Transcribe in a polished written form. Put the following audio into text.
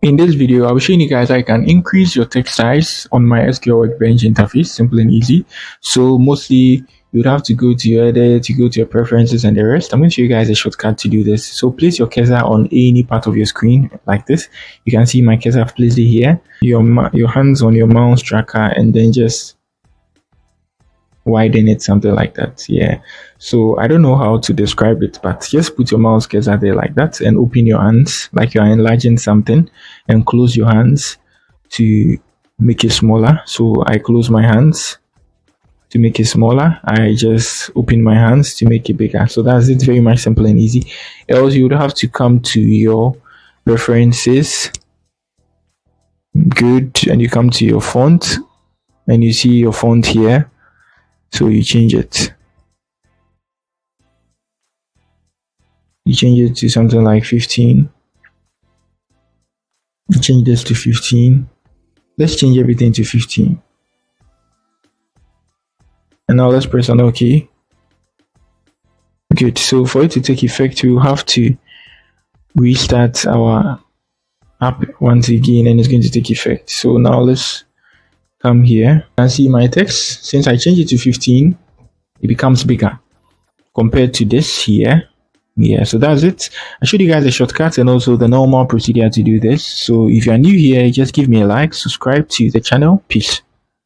In this video, I'll be showing you guys how you can increase your text size on MySQL Workbench interface, simple and easy. So mostly you would have to go to your edit, you go to your preferences and the rest. I'm going to show you guys a shortcut to do this. So place your cursor on any part of your screen like this. You can see my cursor, I've placed it here. Your hands on your mouse tracker and then just widen it, something like that. Yeah, so I don't know how to describe it, but just put your mouse cursor there like that and open your hands like you are enlarging something, and close your hands to make it smaller. So I close my hands to make it smaller. I just open my hands to make it bigger. So that's it, very much simple and easy. Else you would have to come to your preferences, good, and you come to your font and you see your font here. So you change it. You change it to something like 15. You change this to 15. Let's change everything to 15. And now let's press on OK. Good. So for it to take effect, we will have to restart our app once again, and it's going to take effect. So now let's come here. You can see my text. Since I change it to 15, it becomes bigger compared to this here. Yeah, so that's it. I showed you guys a shortcut and also the normal procedure to do this. So if you are new here, just give me a like, subscribe to the channel. Peace.